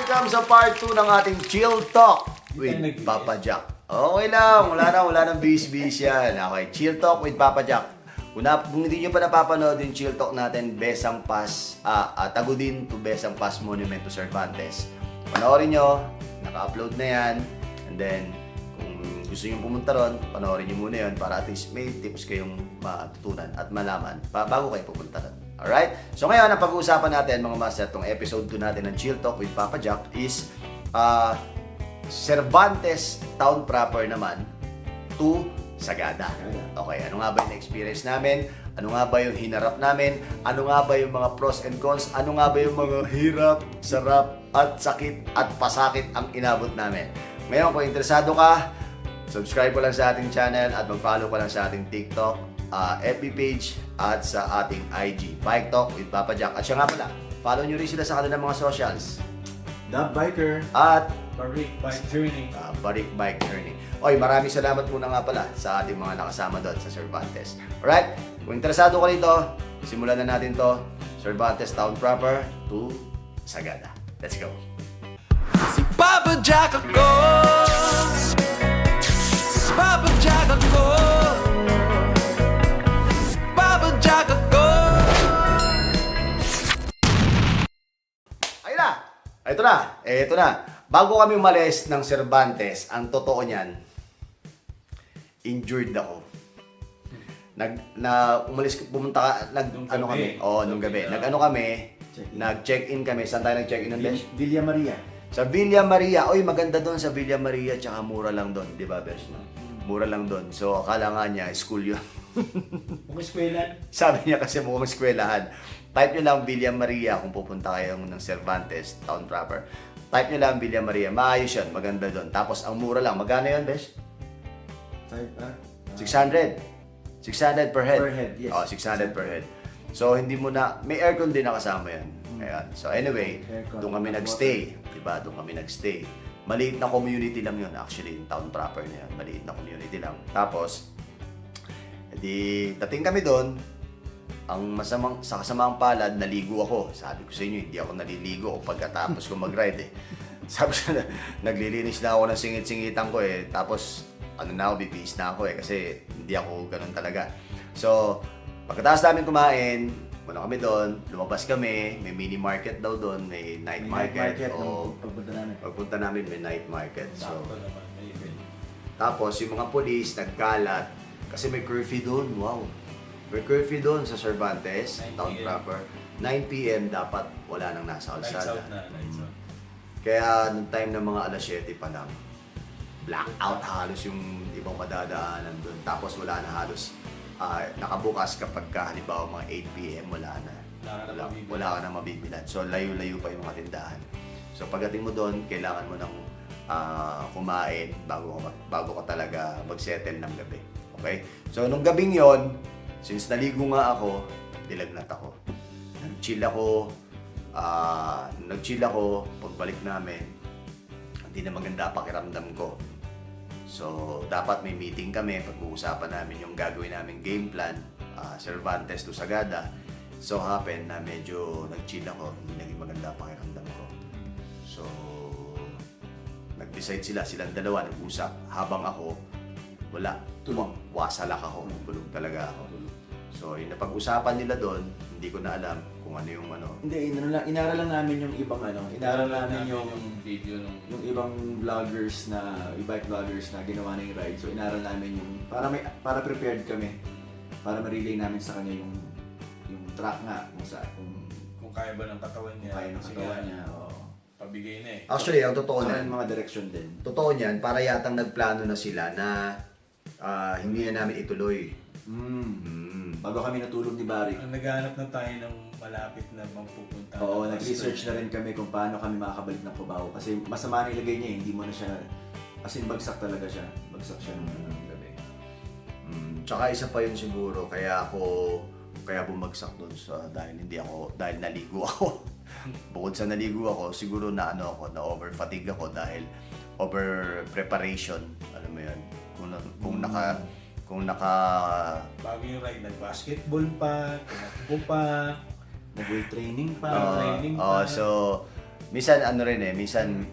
welcome sa part 2 ng ating Chill Talk with Papa Jack. Okay lang, wala nang bis-bis yan. Okay, Chill Talk with Papa Jack. Kung hindi nyo pa napapanood yung Chill Talk natin, Besang Pass, Tagudin to Besang Pass Monument to Cervantes. Panoorin nyo, naka-upload na yan. And then, kung gusto nyo pumunta ron, panoorin nyo muna yun para at least may tips kayong matutunan at malaman bago kayo pupunta ron. Alright? So ngayon, ang pag-uusapan natin mga master, itong episode 2 natin ng Chill Talk with Papa Jack is Cervantes Town proper naman to Sagada. Okay, ano nga ba yung experience namin? Ano nga ba yung hinarap namin? Ano nga ba yung mga pros and cons? Ano nga ba yung mga hirap, sarap, at sakit at pasakit ang inabot namin? Ngayon, kung interesado ka, subscribe ko lang sa ating channel at mag-follow ko lang sa ating TikTok, FB page at sa ating IG, Bike Talk with Papa Jack. At siya nga pala, follow nyo rin sila sa kanilang mga socials. The Biker At Barik Bike Journey. Barik Bike Journey. Oy, maraming salamat muna nga pala sa ating mga nakasama doon sa Cervantes. Alright? Kung interesado ka dito, simulan na natin to. Cervantes Town proper to Sagada. Let's go. Si Papa Jack ako. Si Papa Jack ako. Si Papa Jack ako. Ayun na! Ito na. Bago kami umalis ng Cervantes, ang totoo niyan, injured ako. Nung gabi. Nag-check-in kami. Saan tayo nag-check-in ng Besh? Villa Maria. Sa Villa Maria. Oy, maganda doon sa Villa Maria, tsaka mura lang doon, di ba, Besh? Mura lang doon. So, akala nga niya, school yun. Kung eskwela. Sabi niya kasi mukhang eskwelahan. Type nyo lang Villa Maria kung pupunta kayo ng Cervantes, town proper. Type nyo lang Villa Maria. Maayos yun, maganda doon. Tapos, ang mura lang. Magkano yun, Besh? 600. 600 per head. Per head, yes. Oh, 600 per head. So, hindi mo na, may aircon din nakasama yan. Ayan. So, anyway, Aircon, doon kami nagstay. Diba? Doon kami nagstay. Maliit na community lang yun, actually, yung town proper na yan. Maliit na community lang. Tapos, di dating kami doon, sa kasamaang palad, naligo ako. Sabi ko sa inyo, hindi ako naliligo pagkatapos ko mag-ride eh. Sabi ko, naglilinis na ako ng singit-singitan ko eh. Tapos, bibihis na ako eh. Kasi hindi ako ganun talaga. So, pagkatapos namin kumain, muna kami doon, lumabas kami, may mini market daw doon, may night market. Pagpunta namin, may night market. So, tapos, yung mga police, nagkalat. Kasi may curfew doon, wow. May curfew doon sa Cervantes, town proper. 9 p.m. dapat wala nang nasa kalsada. Lights out. Kaya nung time ng mga alas 7 pa lang, blackout halos yung ibang madadaanan doon. Tapos wala na halos nakabukas kapag halimbawa mga 8 p.m. wala ka na mabibilan. So layo-layo pa yung mga tindahan. So pagdating mo doon, kailangan mo nang kumain bago ka talaga mag-settle ng gabi. Okay? So nung gabing yon, since naligo nga ako, dilagnat ako. Nag-chill ako, pagbalik namin, hindi na maganda pakiramdam ko. So, dapat may meeting kami, pag-uusapan namin yung gagawin namin game plan, Cervantes to Sagada. So, happen na medyo nag-chill ako, hindi naging maganda pakiramdam ko. So, nag-decide silang dalawa, nag-usap, habang ako, wala. Wasalak ako. Tulog talaga ako. So, yung napag-usapan nila doon, hindi ko na alam kung ano yung ano. Hindi, inaral lang namin yung ibang inaral namin yung video yung ibang vloggers e-bike vloggers na ginawa na yung ride. So, inaral namin yung, para prepared kami. Para ma-relay namin sa kanya yung track nga, kung kaya ba ng katawan niya. kaya ng katawan niya. Pabigay na eh. Actually, ang totoo Saka niyan, yung mga direction din. totoo niyan, para yatang nagplano na sila na hindi na namin ituloy. Bago kami natulog ni Barry. Naghahanap na tayo ng malapit na magpupunta. Oo, nag-research na rin kami kung paano kami makakabalik ng Cubao. Kasi masama nilagay niya, hindi mo na siya, as in bagsak talaga siya. Bagsak siya ng gabi. Tsaka isa pa yun siguro, kaya bumagsak doon dahil naligo ako. Bukod sa naligo ako, siguro na over fatigue ako dahil over preparation, alam mo yun. Kung naka bago yung ride, nag-basketball pa, tumakbo pa, Nag-weight training pa. So Minsan ano rin minsan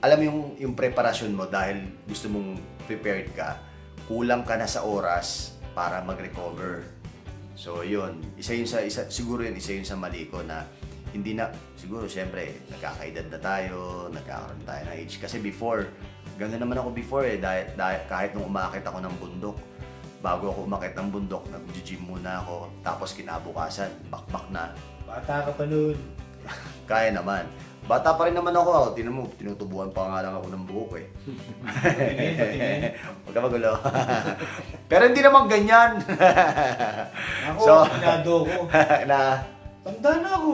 alam mo yung preparasyon mo dahil gusto mong prepared ka, kulang ka na sa oras para mag-recover. So yun, siguro isa yun sa mali ko na hindi na, siguro syempre nagkakaedad na tayo, nagkakaroon tayo ng age. Kasi before, gano'n naman ako before dahil kahit nung umakit ako ng bundok, bago ako umakit ng bundok, nag-gym muna ako, tapos kinabukasan, bakbak na. Bata ka pa noon. Kaya naman. Bata pa rin naman ako. Tinan mo, tinutubuan pa nga lang ako ng buhok eh. Patingin. Huwag ka magulo. Pero hindi naman ganyan. Ako, pinado ko. na, Tanda na ako.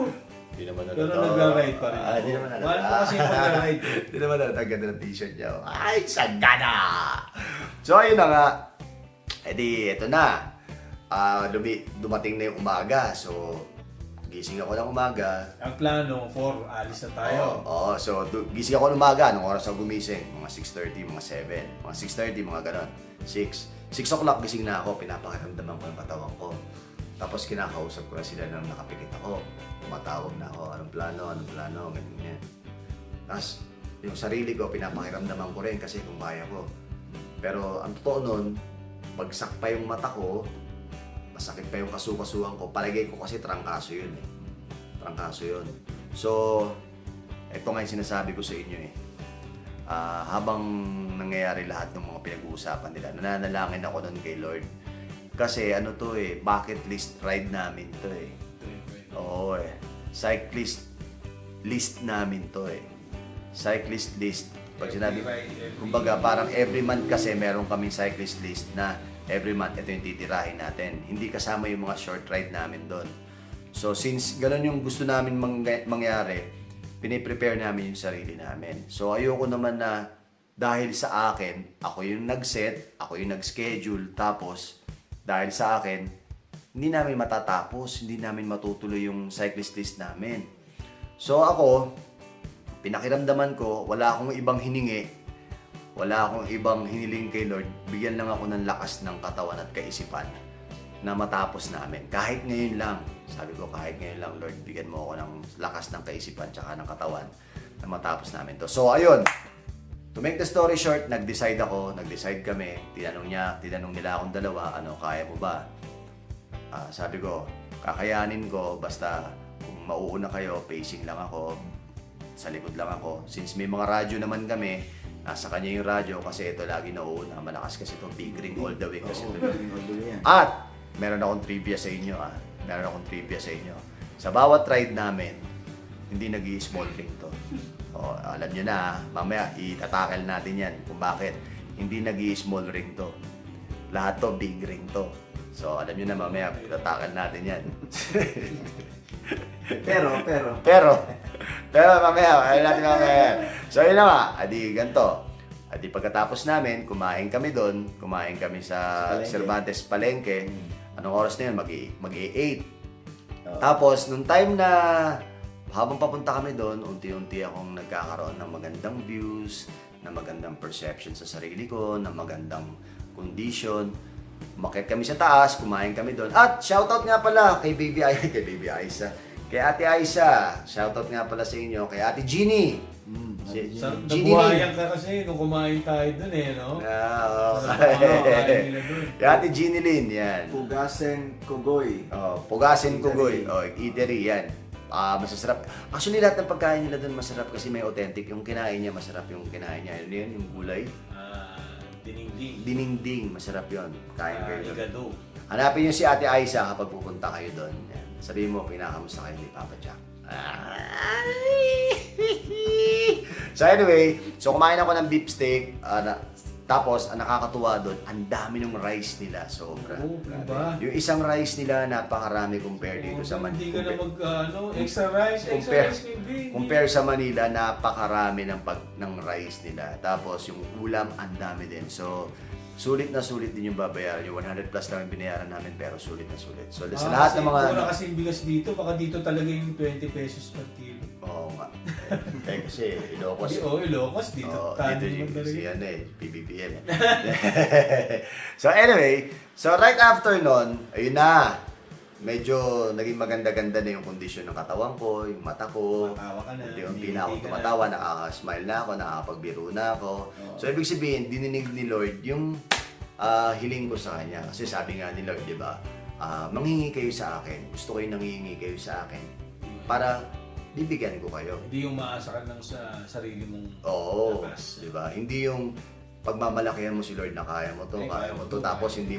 hindi naman na Pero nagra-ride pa rin. Hindi naman na. Mahal mo kasi yung nagra-ride. Hindi naman na. Ang ganda ng t-shirt niya. Ay, sagana! So, ayun na nga. E di, eto na. Dumating na yung umaga. So, gising ako ng umaga. Ang plano, 4, alis na tayo. Oo, so gising ako ng umaga. Anong oras ako gumising? Mga 6:30, mga 7. Mga 6:30, mga ganon. 6 o'clock gising na ako. Pinapakiramdaman ko yung katawan ko. Tapos kinakausap ko na sila nang nakapikit ako. Tumatawag na ako. Anong plano, ganyan. Tapos yung sarili ko, pinapakiramdaman ko rin kasi kung kaya ko. Pero ang totoo nun, bagsak pa yung mata ko, masakit pa yung kasukasuhan ko. Palagay ko kasi trangkaso yun eh. Trangkaso yun. So, ito nga yung sinasabi ko sa inyo eh. Habang nangyayari lahat ng mga pinag-uusapan nila, nananalangin ako nun kay Lord. Kasi ano to eh, bucket list ride namin to eh. Oo eh. Cyclist list namin to eh. Cyclist list. Pag sinabi, kumbaga parang every month kasi meron kaming cyclist list na every month ito yung titirahin natin. Hindi kasama yung mga short ride namin doon. So since ganun yung gusto namin mangyari, piniprepare namin yung sarili namin. So ayoko naman na dahil sa akin, ako yung nag-set, ako yung nag-schedule, tapos dahil sa akin, hindi namin matatapos, hindi namin matutuloy yung cyclist list namin. So ako, pinakiramdaman ko, wala akong ibang hiningi, wala akong ibang hiniling kay Lord. Bigyan lang ako ng lakas ng katawan at kaisipan na matapos namin. Kahit ngayon lang, sabi ko kahit ngayon lang Lord, bigyan mo ako ng lakas ng kaisipan tsaka ng katawan na matapos namin to. So ayun, to make the story short, nag-decide kami, tinanong nila akong dalawa, ano, kaya mo ba? Sabi ko, kakayanin ko, basta kung mauuna kayo, pacing lang ako, sa likod lang ako. Since may mga radyo naman kami, nasa kanya yung radyo kasi ito lagi nauuna. Malakas kasi ito, big ring all the way kasi ito. At meron akong trivia sa inyo Sa bawat ride namin, hindi nag-i-small ring to. O, alam nyo na, mamaya itatakal natin yan kung bakit. Hindi nag-i-small ring to. Lahat to, big ring to. So, alam nyo na mamaya, itatakal natin yan. Pero mamaya, ayun natin mamaya. So yun na nga, adi ganito. Adi pagkatapos namin, kumain kami doon, kumain kami sa Cervantes Palengke. Anong oras na yun? Mag-8. Tapos, nung time na habang papunta kami doon, unti-unti akong nagkakaroon ng magandang views, na magandang perception sa sarili ko, na magandang condition. Umakyat kami sa taas, kumain kami doon. At shoutout nga pala kay Baby Aisa. Kay Ate Aisa, shoutout nga pala sa inyo. Kay Ate Jeannie. Nabuhayan ka kasi nung kumain tayo dun eh, no? Okay. Kay Ate Jeannie Lynn, yan. Pugasen Kugoy. Pugasen Kugoy. Eatery, yan. Masasarap. Actually, lahat ng pagkain nila doon masarap kasi may authentic. Yung kinain niya, masarap yung kinain niya. Yun, yung gulay. Dininding. Dininding, masarap yun. Kain kayo doon. Igado. Hanapin niyo si Ate Aisa kapag pupunta kayo doon. Yan. Sabihin mo, pinakamusta kayo ni Papa Jack. So anyway, so kumain ako ng beef steak. Tapos, ang nakakatuwa doon, ang dami ng rice nila. Sobra. Oo, diba? Yung isang rice nila, napakarami compare dito sa Manila. Hindi ka na extra rice maybe. Compare sa Manila, napakarami ng rice nila. Tapos, yung ulam, ang dami din. So, sulit na sulit din yung babayaran. Yung 100 plus lang yung binayaran namin, pero sulit na sulit. So, sa lahat ng mga... Wala kasing bigas dito, baka dito talaga yung 20 pesos per kilo. Oo nga. Kasi Ilocos. Ilocos dito. Dito yung PBBM. So anyway, so right after nun, ayun na. medyo naging maganda-ganda na yung kondisyon ng katawan ko, yung mata ko. Tumatawa ka na, Unti-unti na ako ngingiti ka tumatawa, nakaka-smile na ako, nakakapagbiro na ako. So, ibig sabihin, dininig ni Lord yung hiling ko sa Kanya. Kasi sabi nga ni Lord, di ba, manghingi kayo sa akin. Gusto ko yung nangihingi kayo sa akin. Para bibigyan ko kayo. Hindi yung maasa ka lang sa sarili mong Oo, lakas. di ba? Hindi yung pagmamalakihan mo si Lord na kaya mo to, Ay, kaya kaya mo mo to, to, tapos kaya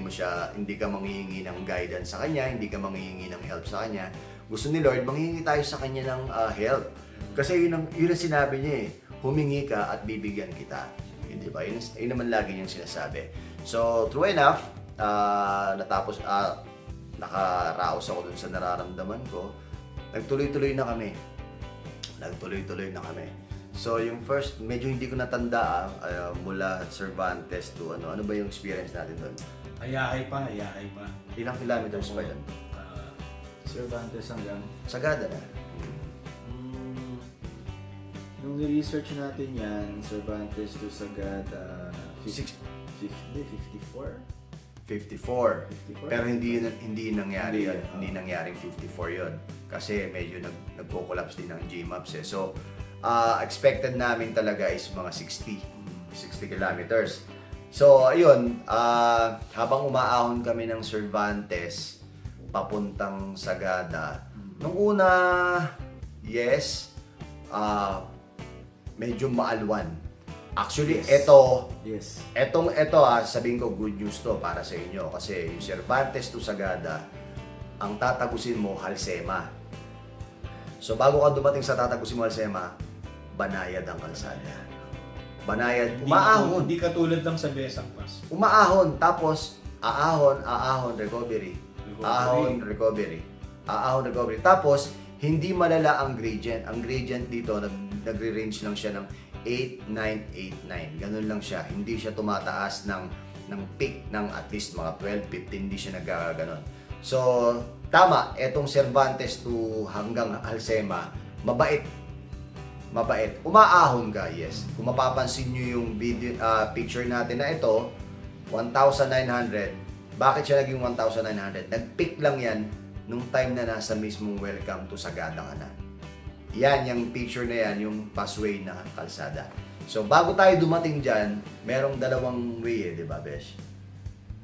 hindi ka manghihingi ng guidance sa Kanya, hindi ka manghihingi ng help sa Kanya. Gusto ni Lord, manghihingi tayo sa Kanya ng help. Kasi yun ang sinabi niya eh, humingi ka at bibigyan kita. Di ba? Yun naman lagi niyang sinasabi. So, true enough, nakaraos ako dun sa nararamdaman ko, nagtuloy-tuloy na kami. So, yung first, medyo hindi ko natanda mula Cervantes to ano ba yung experience natin doon? Hayahay pa. Ilang kilometers pa yun? Cervantes hanggang Sagada na. nung ni-research natin yan, Cervantes to Sagada, 54. 54. Pero hindi nangyari Hindi, yun. Hindi nangyaring 54 yun. Kasi medyo nagko-collapse din ng Gmaps eh. So, expected namin talaga is mga 60 kilometers. So, ayun, habang umaahon kami ng Cervantes, papuntang Sagada, nung una, yes, medyo maalwan. Actually, Yes. Etong sabihin ko good news to para sa inyo kasi yung Cervantes to Sagada, ang tatagusin mo Halsema. So bago ka dumating sa tatagusin mo Halsema, banayad ang kalsada. Banayad, umaahon. Hindi katulad lang sa Besang Pass. Umaahon, tapos ahon, recovery. Ahon, recovery. Ahon, recovery. Tapos, hindi malala ang gradient. Ang gradient dito, nagre-range lang siya ng 8, 9, 8, 9. Ganun lang siya. Hindi siya tumataas ng peak ng at least mga 12, 15. Hindi siya nagkaganon. So, tama. Etong Cervantes to hanggang Halsema, mabait. Umaahon ka, yes. Kung mapapansin nyo yung video, picture natin na ito, 1,900. Bakit siya naging 1,900? Nag-peak lang yan nung time na nasa mismong welcome to Sagada ka na. Yan, yung picture na yan, yung passway na kalsada. So, bago tayo dumating dyan, merong dalawang way di ba, Besh?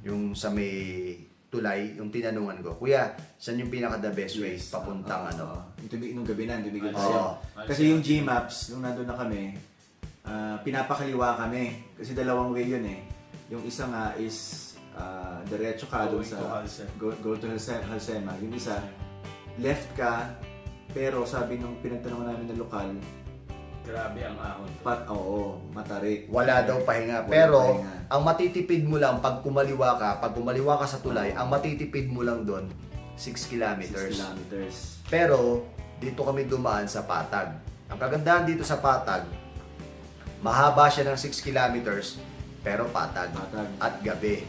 Yung sa may tulay, yung tinanungan ko, Kuya, saan yung pinaka-the best way papuntang Nung gabi na, tumigil Oo. siya. Kasi yung Gmaps, nung nandun na kami, pinapakaliwa kami. Kasi dalawang way yun eh. Yung isa nga is diretso ka doon sa go to Halsema. Yung isa, left ka, pero sabi nung pinagtanungan namin ng lokal, Grabe ang ahon. matarik. Wala daw pahinga. Walang Pero, pahinga. ang matitipid mo lang pag kumaliwa ka sa tulay, ang matitipid mo lang doon, 6 kilometers. 6 kilometers. Pero, dito kami dumaan sa Patag. Ang kagandahan dito sa Patag, mahaba siya ng 6 kilometers, pero patag. At gabi.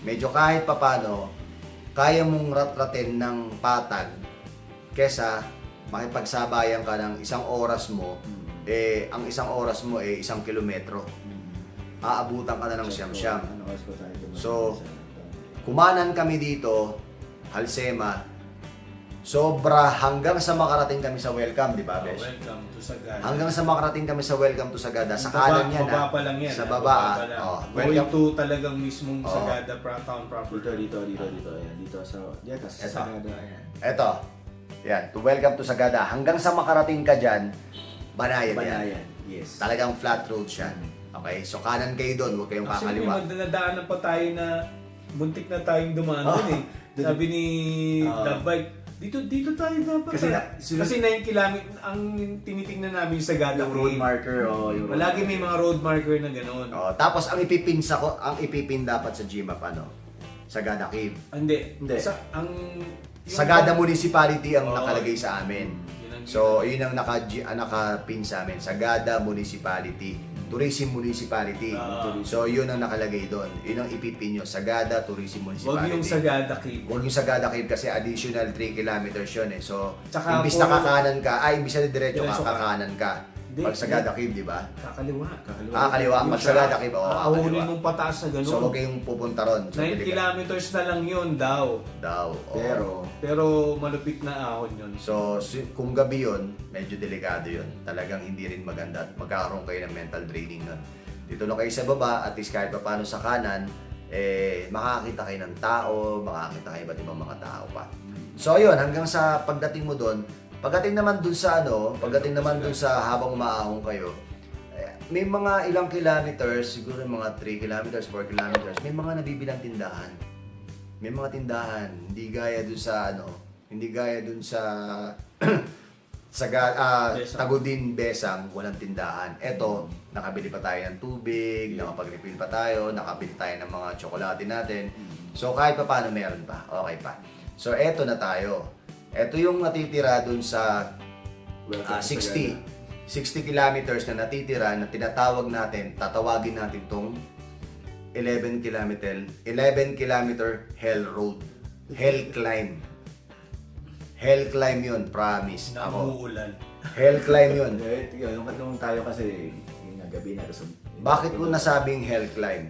Medyo kahit papano, kaya mong ratratin ng Patag kesa makipagsabayan ka ng isang oras mo, ang isang oras mo 1 kilometro. Aabutan ka na ng siyam-siyam. So, kumanan kami dito, Halsema, sobra hanggang sa makarating kami sa welcome, di ba, Besh? Welcome to Sagada. Hanggang sa makarating kami sa welcome to Sagada, sa kanan yan. Baba pa lang yan. Sa baba. Going Welcome. to talagang mismong Oo. Sagada town proper. Dito. Ayan, dito sa Sagada. Ayan. Eto. Yan, to welcome to Sagada. Hanggang sa makarating ka dyan, banayad yan. Banayan. Yes. Talagang flat road siya. Okay? So kanan kayo doon, huwag kayong Actually, kakaliwa. magdadaanan pa tayo na buntik na tayong dumaan dun eh. Sabi ni Dabbike, dito tayo dapat. Kasi 9 kilometer, ang tinitingnan namin yung Sagada. Yung road marker yung road Malagi may marker. mga road marker na gano'n. Tapos ang ipipin dapat sa GMAP, Sagada Cave. Hindi. Hindi. Sagada Municipality ang nakalagay sa amin. Yun ang- So, yun ang nakapin sa amin. Sagada Municipality. Tourism Municipality. So, yun ang nakalagay doon. Yun ang ipipin nyo. Sagada Tourism Huwag Municipality. yung Sagada Cave. Huwag yung Sagada Cave kasi additional 3 kilometers yun eh. So, Tsaka imbis po- na kakanan ka, imbis na diretso ka, Diretso ka. kakanan ka. Hindi. Pag Sagada Cave, di ba? Kakaliwa. Kaliwa. Pag Sagada Cave, oo. Ahulin kaliwa. mong pataas na gano'n. So, huwag kayong pupunta ron. So, 9 kilometers na lang yun daw. Oo. Pero malupit na ahon yun. So, kung gabi yun, medyo delikado yun. Talagang hindi rin maganda at magkakaroon kayo ng mental draining nun. Dito lang kayo sa baba, at least kahit pa paano sa kanan, makakita kayo ng tao, makakita kayo iba't ibang mga tao pa. So, yun, hanggang sa pagdating mo doon, pagdating naman doon sa habang umaahon kayo, may mga ilang kilometers, siguro mga 3 kilometers, 4 kilometers, may mga nabibilang tindahan. May mga tindahan, hindi gaya doon sa Tagudin, Besang, walang tindahan. Eto, nakabili pa tayo ng tubig, nakapag-refill pa tayo, nakabili tayo ng mga tsokolate natin. So kahit pa paano meron pa, okay pa. So eto na tayo. Eto yung natitira dun sa 60 kilometers na natitira na tinatawag natin, tatawagin natin tong 11 kilometer Hell Road. Hell Climb. Hell Climb yun, promise. Namuulan. Hell Climb yun. Nung tayo kasi, yung gabi na. Bakit ko nasabing Hell Climb?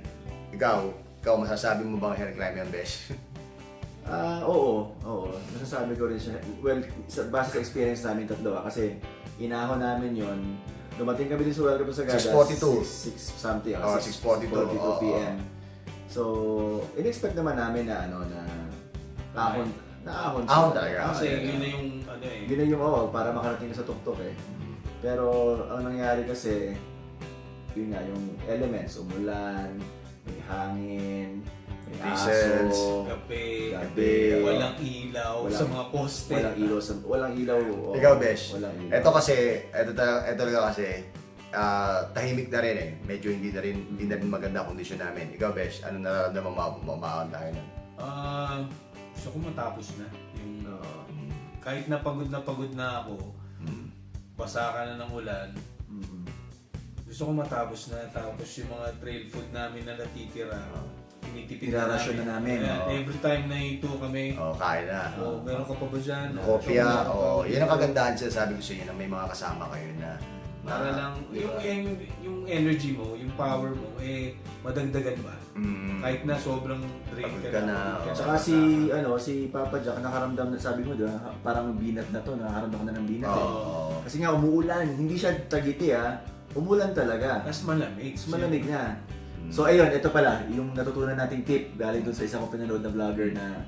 Ikaw masasabi mo bang Hell Climb yun, Besh? Oo. Masasabi ko rin siya. Well, base sa experience namin tatlo kasi inahon namin yon. Dumating kami din sa Welcome to Sagada. 6:42. 6 something. 6:42 p.m. So, in-expect naman namin na ahon talaga. Kasi yun na yung Yun na yung para makarating ka sa tuktok eh. Pero ang nangyari kasi, yun nga, yung elements, umulan, may hangin, may Diesels, aso, gabi, walang ilaw sa mga poste. walang ilaw. Ikaw, Besh. Walang ilaw. Ito talaga kasi, tahimik na rin eh. Medyo hindi na rin maganda kondisyon namin. Ikaw, Besh, ano nararamdaman mo maahon tayo nun? Gusto ko matapos na. Yung, kahit napagod na ako, basa ka na ng ulan, gusto ko matapos na. Tapos yung mga trail food namin na natitira, tinitipid Irarasyon na namin. Every time na ito kami, Kain na. meron ka pa ba dyan? Kopya, yun ang kagandahan sabi ko sa inyo na may mga kasama kayo na Para lang, yung energy mo, yung power mo, madagdagan ba? Kahit na sobrang drain Pagod ka ka na. na. Tsaka si Papa Jack nakaramdam na, sabi mo parang binat na to, nakaramdam ka na ng binat eh. Kasi nga umuulan, hindi siya tagiti umulan talaga. Mas malamig. Mas malamig na. So ayun, ito pala, yung natutunan nating tip galing dun sa isang ko pinanood na vlogger na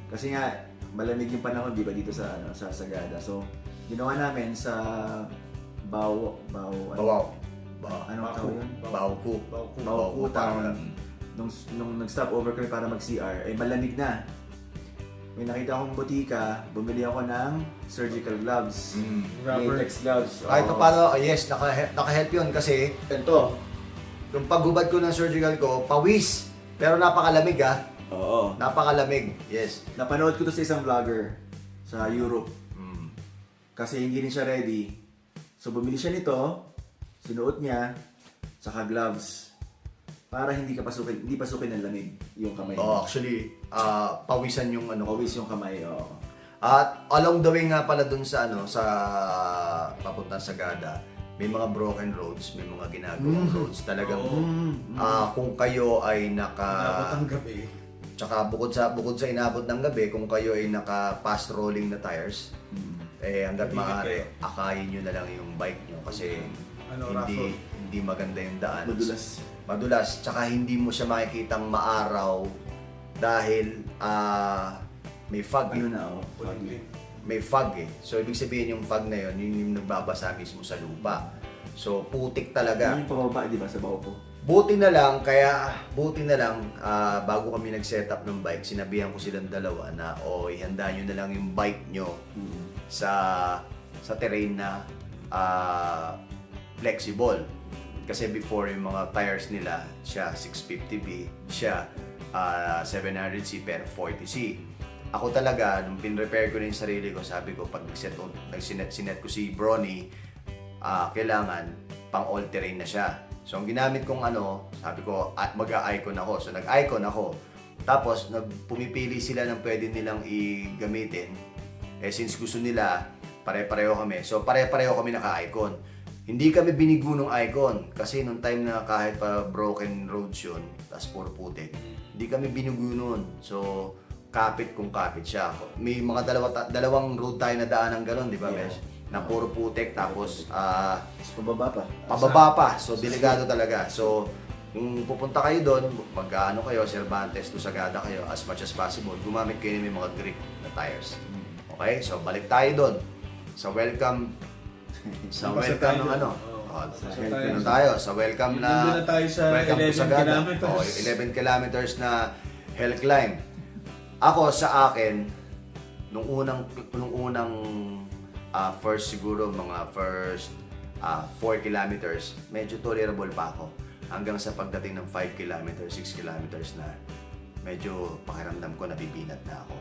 kasi nga malamig yung panahon, di ba, dito sa Sagada. So ginawa namin sa Baw Bauku town. Nung nag-stop over kami para mag-CR, malamig na. May nakita akong butika, bumili ako ng surgical gloves. Rubber. Latex gloves. Kahit pa paano, yes, naka-help yun kasi Ito. yung paghubad ko ng surgical ko, pawis. Pero napakalamig Oo. Napakalamig, yes. Napanood ko to sa isang vlogger sa Europe. Kasi hindi rin siya ready. So bumili siya nito, sinuot niya, saka gloves. Para hindi pasukin ng lamig yung kamay. Actually, pawisan yung Pawis yung kamay, At along the way nga pala dun sa sa papuntang Sagada, may mga broken roads, may mga ginagawang roads. Talagang kung kayo ay Dapat ang gabi. Tsaka bukod sa inabot ng gabi, kung kayo ay naka-fast rolling na tires, hanggat maaari, akayin nyo na lang yung bike nyo kasi hindi maganda yung daan. Madulas, tsaka hindi mo siya makikitang maaraw dahil may fog. May fog eh. So ibig sabihin yung fog na yun yung nagbabasa mismo sa lupa. So putik talaga. Yung pababa, di ba, sa Bauku? Buti na lang, bago kami nag-setup ng bike, sinabihan ko silang dalawa na ihanda nyo na lang yung bike nyo sa terrain na flexible. Kasi before yung mga tires nila, siya 650B, siya 700C pero 40C. Ako talaga, nung pin-repair ko na yung sarili ko, sabi ko, pag sinet ko si Bronny, kailangan pang all-terrain na siya. So, ang ginamit kong sabi ko, mag-a-icon ako. So, nag-icon ako. Tapos, pumipili sila ng pwede nilang i-gamitin. Since gusto nila pare-pareho kami. So pare-pareho kami naka-icon. Hindi kami binigo ng icon kasi nung time na kahit pa broken roads yun, tas puro putik, hindi kami binugo nun. So kapit kung kapit siya. May mga dalawang road tayo na daan ng gano'n, di ba, Yeah. Besh? Na puro putik, tapos Mas pababa pa. pababa pa. So delikado talaga. So kung pupunta kayo doon, mag-ano kayo, Cervantes to Sagada kayo, as much as possible, gumamit kayo ng mga grip na tires. Okay? So balik tayo doon. Sa welcome sa Basta welcome tayo ng doon. ano. Oo. Basta Ano tayo. tayo? Sa welcome na Nandun na tayo sa welcome to 11 Sagada. kilometers. Oh, 11 kilometers na hill climb. Ako sa akin nung unang first siguro mga first 4 kilometers, medyo tolerable pa ako. Hanggang sa pagdating ng 5 kilometers, 6 kilometers na medyo pakiramdam ko nabibinat na ako.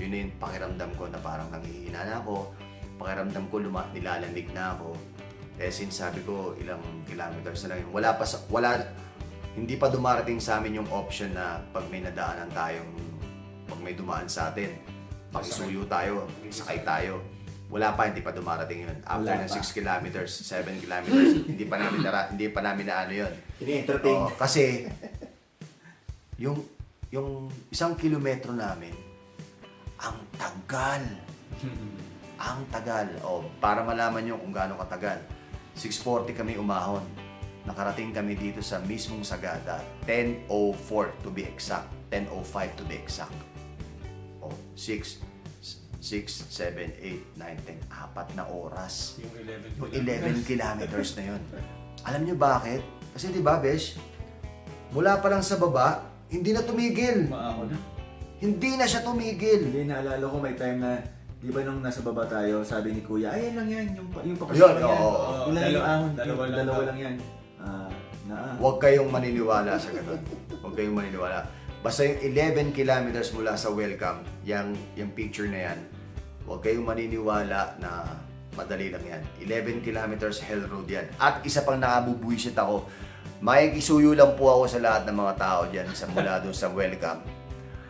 Yun na yung pakiramdam ko na parang nanghihina na ako. Pakiramdam ko nilalamig na ako. Eh since sabi ko ilang kilometers na lang yun. Hindi pa dumarating sa amin yung option na pag may nadaanan tayong, pag may dumaan sa atin, pakisuyo tayo, sakay tayo. Wala pa, hindi pa dumarating yun. After Wala ng pa. 6 kilometers, 7 kilometers, hindi pa namin na ano yun. Ini-entertain. Oo, kasi yung 1 kilometro namin, ang tagal. Ang tagal. Para malaman nyo kung gaano katagal. 6:40 kami umahon. Nakarating kami dito sa mismong Sagada. 10:04 to be exact. 10:05 to be exact. 6, 7, 8, 9, 10. 4 na oras. Yung 11 Yung 11 kilometers na yun. Alam nyo bakit? Kasi di ba, Besh? Mula pa lang sa baba, hindi na tumigil. Maako na. Hindi na siya tumigil. Hindi, naalala ko may time na, di ba nung nasa baba tayo, sabi ni Kuya, ay, yan lang yan, yung Ayun, papasok lang yan. oo. Ilan yung ahon? Dalawa lang. yan. Huwag kayong maniniwala sa ganun. Huwag kayong maniniwala. Basta yung 11 kilometers mula sa welcome, yung picture na yan, huwag kayong maniniwala na madali lang yan. 11 kilometers hell road yan. At isa pang nakabubuisit ako, makikisuyo lang po ako sa lahat ng mga tao dyan sa mula doon sa welcome.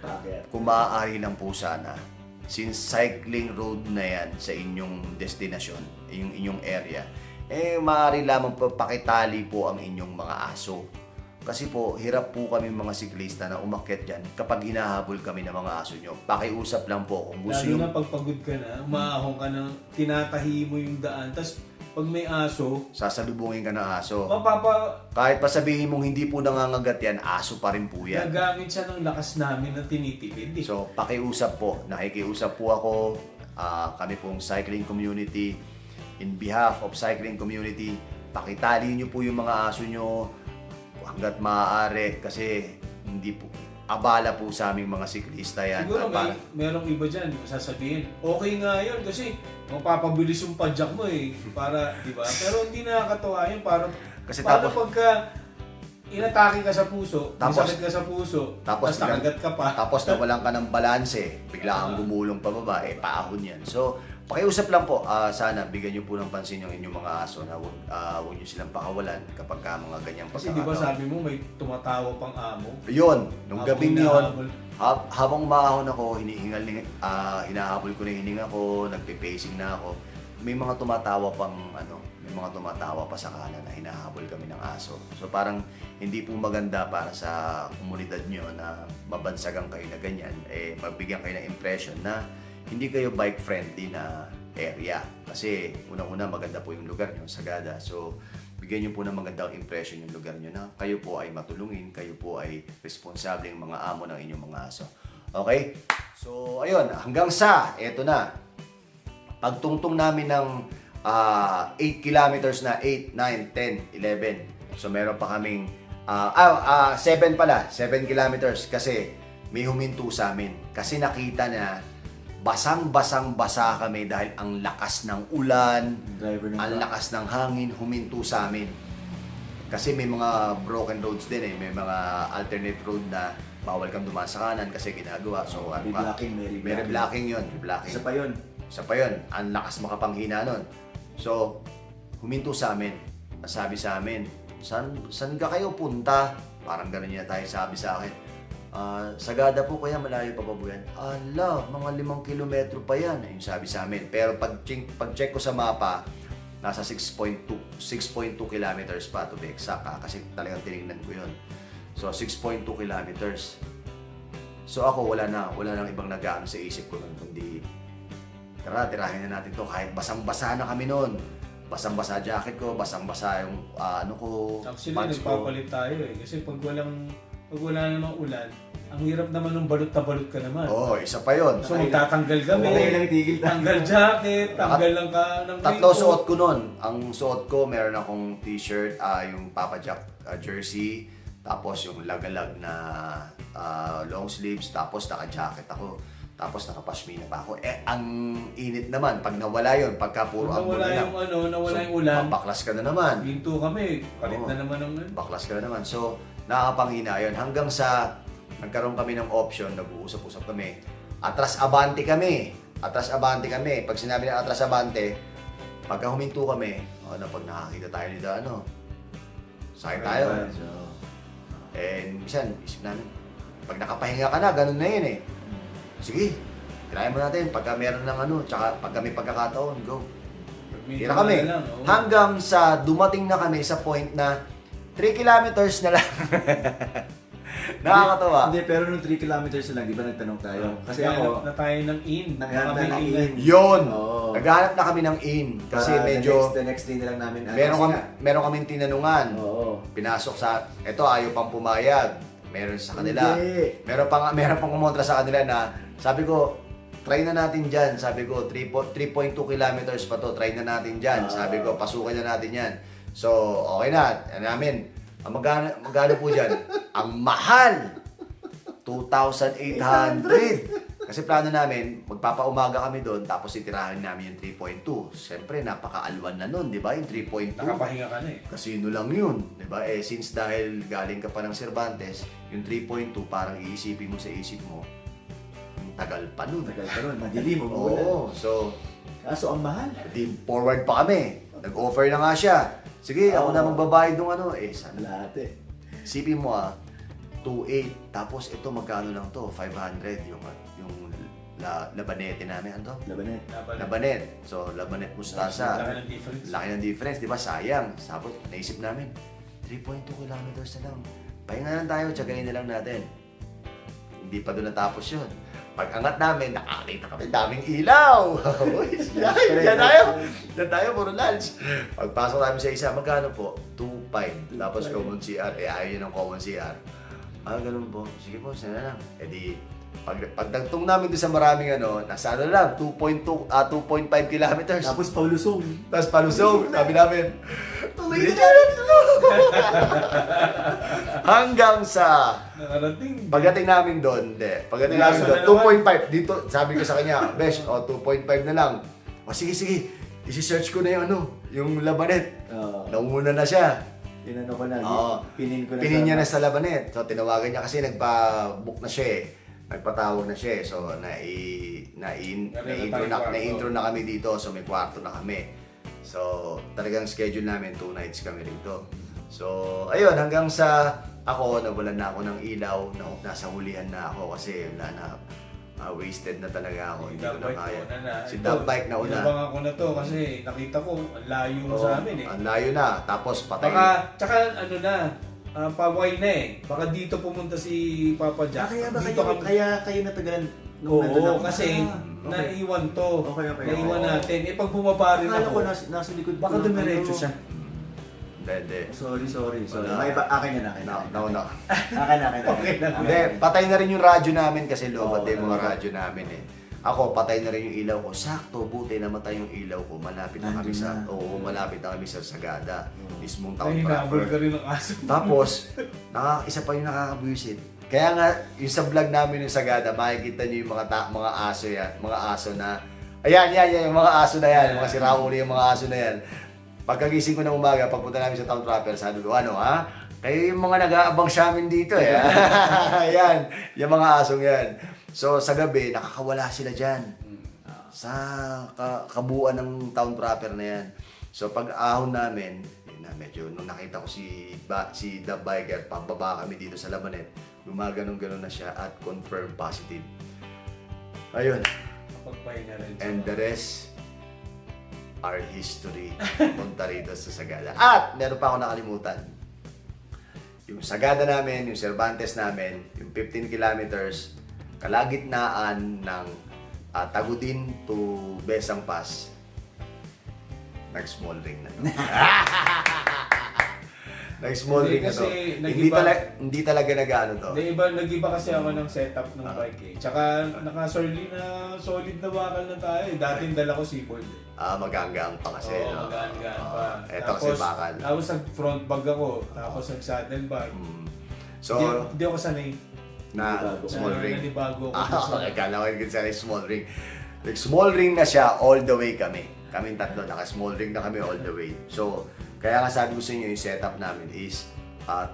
Bakit? Kung maaari lang po sana, since cycling road na yan sa inyong destinasyon, yung inyong area, maaari lamang po pakitali po ang inyong mga aso. Kasi po, hirap po kami mga siklista na umakyat dyan kapag hinahabol kami ng mga aso nyo. Pakiusap lang po kung gusto Lalo nyo. na pagpagod ka na, umaahon ka na, tinatahi mo yung daan. Tapos pag may aso, Sasalubungin ka ng aso. mapapa Kahit pa sabihin mong hindi po nangangagat yan, aso pa rin po yan. nagamit siya ng lakas namin na tinitipid. Eh. So, pakiusap po. Nakikiusap po ako. Kami pong cycling community. In behalf of cycling community, pakitali nyo po yung mga aso nyo hanggat maaari kasi hindi po abala po sa aming mga siklista yan. Siguro At merong iba dyan, sasabihin, okay nga yun kasi mapapabilis yung padjak mo eh. Para, di ba? Pero hindi nakakatawa yun. Kasi para tapos- pagka inatake ka sa puso, may Tapos- sakit ka sa puso, tapos tapos nakagat ka pa. Tapos nawalan ka ng balanse, bigla kang gumulong pababa, paahon yan. So, pakiusap lang po, sana bigyan nyo po ng pansin yung inyong mga aso na huwag nyo silang pakawalan kapag ka mga ganyang Kasi di ba sabi mo may tumatawa pang amo? Yun, nung Habang gabing hinahabol. yun, habang umahon ako, hinahabol ko na yung hininga ko, nagpe-pacing na ako. May mga tumatawa pa sa kanan na hinahabol kami ng aso. So parang hindi po maganda para sa komunidad nyo na mabansagan kayo na ganyan, magbigyan kayo ng impression na hindi kayo bike friendly na area. Kasi unang-una maganda po yung lugar nyo, Sagada. So bigyan nyo po ng magandang impression yung lugar nyo na kayo po ay matulungin, kayo po ay responsable ng mga amo ng inyong mga aso. Okay? So, ayun, hanggang sa, eto na, pagtungtong namin ng 8 kilometers na, 8, 9, 10, 11. So, meron pa kaming, 7 pala, 7 kilometers kasi may huminto sa amin. Kasi nakita na basang-basang-basa kami dahil ang lakas ng ulan, Driver ng ang truck. lakas ng hangin, huminto sa amin. Kasi may mga broken roads din may mga alternate road na bawal kang dumaan sa kanan kasi ginagawa. So, ano ka? May May reblocking yun, reblocking. Isa pa yun. Isa pa yun, ang lakas makapanghina nun. So, huminto sa amin. Nasabi sa amin, saan ka kayo punta? Parang gano'n niya tayo sabi sa akin. Sagada po kaya malayo pa ba po yan? Ala, mga 5 kilometro pa yan. Yung sabi sa amin. Pero pag-check ko sa mapa, nasa 6.2 kilometers pa to be exact. Kasi talagang tinignan ko yun. So, 6.2 kilometers. So ako, wala nang ibang nag-ano sa isip ko nun, kundi tirahin na natin to kahit basang-basa na kami noon. Basang-basa jacket ko, basang-basa yung Actually, pants ko. nagpapalit tayo eh. Kasi pag wala namang ulan, ang hirap naman ng balot na balot ka naman. Oo, isa pa yun. So magtatanggal kami. Okay lang, tigil tayo. Tanggal jacket, tanggal lang ka ng Tatlo raincoat. suot ko nun. Ang suot ko, meron akong t-shirt, yung Papa Jack jersey, tapos yung lagalag na long sleeves, tapos naka-jacket ako. Tapos naka-pashmina pa ako. Ang init naman, pag nawala yun, pagka puro Pag ambon nawala na lang. yung nawala yung ulan, Baklas ka na naman. hinto kami, palit Oo. na naman ng Baklas ka na naman. So, nakakapanghina yun. Hanggang sa nagkaroon kami ng option, nag-uusap-usap kami. Atras abante kami. Atras abante kami. Pag sinabi ng atras abante, pagka huminto kami, pag nakakita tayo nito, sakit tayo. Minsan, isip namin, pag nakapahinga ka na, ganun na yun eh. Sige, try mo natin. Pagka meron ng tsaka pagka may pagkakataon, go. Tira kami. Hanggang sa dumating na kami sa point na 3 kilometers na lang. Nakakatawa. Hindi, pero nung 3 kilometers na lang, di ba nagtanong tayo? Kasi ako, na tayo ng in. naghanap Baka na may ng in. in. Yun! Oo. Naghahanap na kami ng in. Kasi para medyo, the next day na lang namin. meron kaming tinanungan. Oo. Pinasok sa, eto ayaw pang pumayag. Meron sa kanila. Hindi. Meron pang kumontra sa kanila na, sabi ko, try na natin dyan. Sabi ko, 3.2 kilometers pa to. Try na natin dyan. Sabi ko, pasukan na natin yan. So, okay na. Ano namin? Ang magkano po dyan? Ang mahal! 2,800. Kasi plano namin, magpapaumaga kami doon, tapos itirahan namin yung 3.2. Siyempre, napaka-alwan na nun, di ba? Yung 3.2. Nakapahinga ka na eh. Casino lang yun, di ba? Since dahil galing ka pa ng Cervantes, yung 3.2 parang iisipin mo sa isip mo, ang tagal pa nun. Tagal pa nun, madilim, umuulan. Oo, so, Kaso ang mahal. di forward pa kami. Nag-offer na nga siya. Sige, ako na magbabayad ng sana. Lahat eh. Isipin mo 2.8, tapos ito magkano lang to? 500 yung labanete namin. Ano to? Labanet. Labanet. So, labanet mustasa. Laki ng difference. Laki ng difference, di ba? Sayang. Sabot, naisip namin, 3.2 kilometers na lang. Pahinga na lang tayo, tsagayin na lang natin. Hindi pa doon natapos yun. Pag angat namin, nakakita kami, daming ilaw. Yan tayo, puro lunch. Pagpasok namin sa isa, magkano po? 2.5. Tapos common CR, ayaw yun ng common CR. Ganun po. Sige po, sana lang. Pagdagtong namin doon sa maraming nasa lang, 2.5 kilometers. Tapos paulusong. Tapos palusog, sabi namin, tuloy na natin ito. Hanggang sa Nakarating. pagdating namin doon, pagdating namin doon, 2.5 dito, sabi ko sa kanya, Besh, 2.5 na lang. Sige, isi-search ko na yung labanet. Nauna na siya. Inano ko na, Oo. pinin ko na. Pinin niya na sa labanet. So, tinawagan niya kasi nagpa-book na siya eh. Nagpatawag na siya eh. So, na-intro na kami dito. So, may kwarto na kami. So, talagang schedule namin 2 nights kami rito. So, ayun, hanggang sa nawalan na ako ng ilaw. Nasa hulihan na ako kasi wala na. Wasted na talaga ako. Hindi ko na kaya. Si Dubbike na una. Inabang ako na to kasi nakita ko, ang layo mo sa amin eh. Ang layo na. Tapos patay. Tsaka paway na eh. Baka dito pumunta si Papa Jack. Dito Kaya kayo natagalan. Oo, kasi naiwan to. Okay. Naiwan natin. Pag bumaba rin Akala ko ako, nasa likod. baka ko. dumiretso siya. Hindi. Sorry. Wala. May akin na. Nauna. Akin na. Okay na. Hindi, patay na rin yung radyo namin kasi lobat Oo, yung mga radyo namin eh. Ako, patay na rin yung ilaw ko. Sakto, buti namatay yung ilaw ko. Malapit na kami malapit na kami sa Sagada. Mismong town Hinabol ka proper. rin ng aso. Tapos, isa pa yung nakakabuisit. Kaya nga, yung sa vlog namin yung Sagada, makikita nyo yung mga aso yan. Mga aso na, ayan, yung mga aso na yan. Mga sirauli yung mga aso na yan. Pagkagising ko ng umaga, pagpunta namin sa town proper, sabi ko, kayo yung mga nag-aabang sa amin dito eh. Ayan, yung mga asong yan. So sa gabi, nakakawala sila dyan. Sa kabuuan ng town proper na yan. So pag ahon namin, medyo nung nakita ko si The Biker, pababa kami dito sa Labanet, Gumaganon-ganon na siya at confirm positive. Ayun. Pagpahinga rin. And the rest are history. Punta rito sa Sagada. At meron pa ako nakalimutan. Yung Sagada namin, yung Cervantes namin, yung 15 kilometers, kalagitnaan ng Tagudin to Besang Pass, nag-small ring na to. Nag-small Hindi, ring na to. kasi Hindi talaga nag-ano to. Nag-iba kasi ako ng setup ng bike eh. Tsaka solid na bakal na tayo eh. Dating dala ko seaboard eh. Maganggang pa kasi. Oo, no? magaan-gaan pa. Eto kasi bakal. Tapos nag-front bag ako, tapos nag-saddle bag. So, Hindi ako sanay. na small ring. Nanibago ako. Okay, kala ko yung sa small ring. Like, small ring na siya all the way kami. Kaming tatlo, naka-small ring na kami all the way. So, kaya nga sabi ko sa inyo, yung setup namin is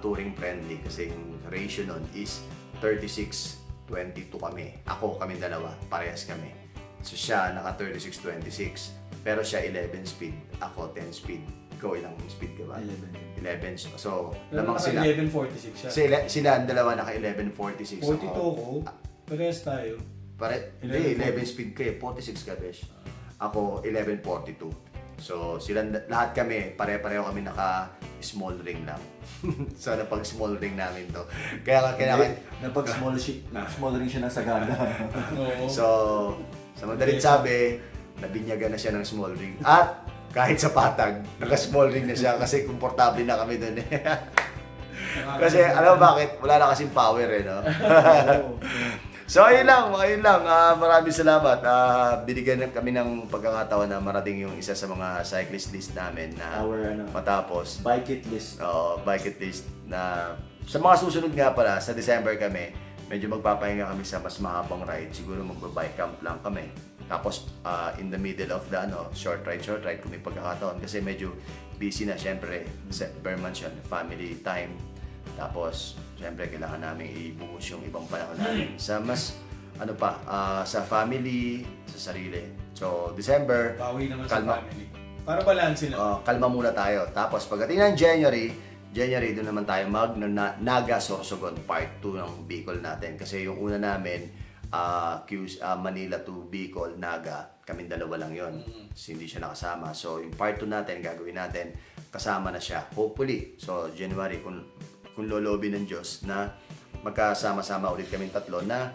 touring friendly. Kasi yung ratio nun is 36-22 kami. Kami dalawa, parehas kami. So, siya naka 36-26. Pero siya 11 speed, ako 10 speed. Ikaw ilang speed ka ba? 11. So, lamang sila. 11.46 siya. Sila ang dalawa naka 11.46. 42 ko, parehas tayo. Hindi, 11 speed ka eh. 46 ka, besh. Ako, 11.42. So, silang lahat kami, pare-pareho kami naka small ring lang. So, napag small ring namin to. Kaya Napag small ring siya ng Sagada. Oo. So, sa madalit sabi, nabinyagan na siya ng small ring. At kahit sa patag, naka-small ring na siya kasi komportable na kami doon eh. Kasi alam mo bakit? Wala na kasing power eh, no? So ayun lang. Maraming salamat. Binigyan kami ng pagkakataon na marating yung isa sa mga cyclist list namin na matapos. Bike it list. Bike it list na sa mga susunod nga pala, sa December kami, medyo magpapahinga kami sa mas mahabang ride. Siguro magba-bike camp lang kami. Tapos in the middle of the short ride kung may pagkakataon kasi medyo busy na syempre per month yun, family time. Tapos syempre kailangan namin ibuhos yung ibang panahon namin sa mas sa family, sa sarili. So December, Bawi naman kalma. sa family. Para balanse lang. Kalma muna tayo. Tapos pagdating ng January doon naman tayo Naga Sorsogon Part 2 ng Bicol natin. Kasi yung una namin, Manila to Bicol, Naga, kaming dalawa lang yon. Hindi siya nakasama. So yung Part 2 natin, gagawin natin, kasama na siya. Hopefully, so January, kung lolobi ng Diyos na magkasama-sama ulit kaming tatlo na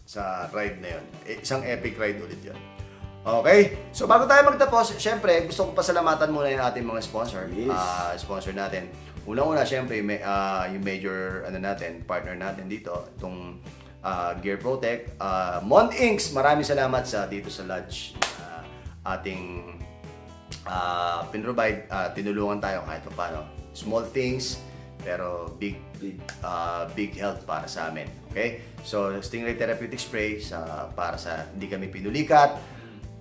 sa ride na yon. Isang epic ride ulit yon. Okay? So bago tayo magtapos, syempre gusto ko pasalamatan muna yung ating mga sponsor. Yes. Sponsor natin. Unang-una syempre yung major partner natin dito, itong Gear Protect. Mont Inks, maraming salamat dito sa lodge ating pinrovide. Tinulungan tayo kahit paano. Small things, pero big help para sa amin. Okay? So, Stingray Therapeutic Spray para sa hindi kami pinulikat,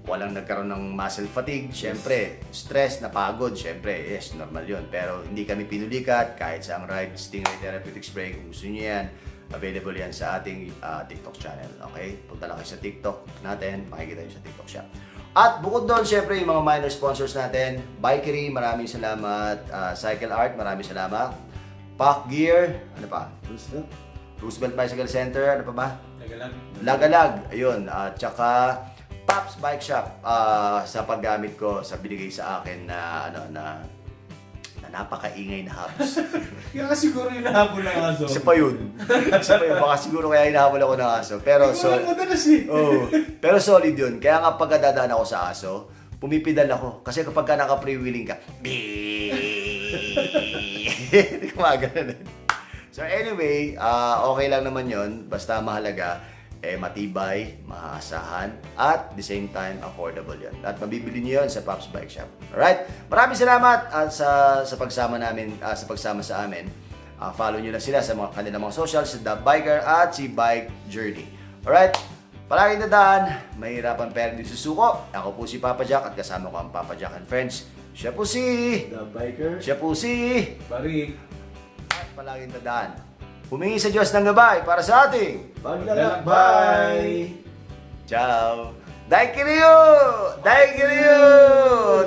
walang nagkaroon ng muscle fatigue, syempre, stress, napagod, syempre, yes, normal yun. Pero hindi kami pinulikat, kahit sa ang ride, Stingray Therapeutic Spray, kung gusto nyo yan, available yan sa ating TikTok channel. Okay? Punta lang kayo sa TikTok natin, makikita nyo sa TikTok shop. At bukod doon, syempre, yung mga minor sponsors natin, Bikery, maraming salamat. Cycle Art, maraming salamat. Pack Gear, ano pa? Roosevelt Bicycle Center, ano pa ba? Lagalag, ayun. Tsaka Pops Bike Shop, sa paggamit ko, sa binigay sa akin na napakaingay na hubs. Kaya siguro yung nahabol ng aso. Isa pa yun. Baka siguro kaya hinahabol ako ng aso. Pero pero solid yun. Kaya nga pagka dadaan ako sa aso, pumipidal ako. Kasi kapag ka naka-freewheeling ka, kumagana. So anyway, okay lang naman yun. Basta mahalaga, matibay, maaasahan, at the same time, affordable yun. At mabibili nyo yun sa Pops Bike Shop. Alright? Maraming salamat sa pagsama namin, sa pagsama sa amin. Follow nyo na sila sa kanilang mga socials, si The Biker at si Bike Journey. Alright? Palaging nadaan, mahirapan pero di susuko. Ako po si Papa Jack at kasama ko ang Papa Jack and Friends. Siya po si... The Biker. Siya po si... Bari. At palaging nadaan, humingi sa Diyos ng gabay para sa ating Paglalakbay! Ciao! Daikiryu! Daikiryu!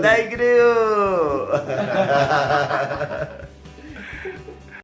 Daikiryu!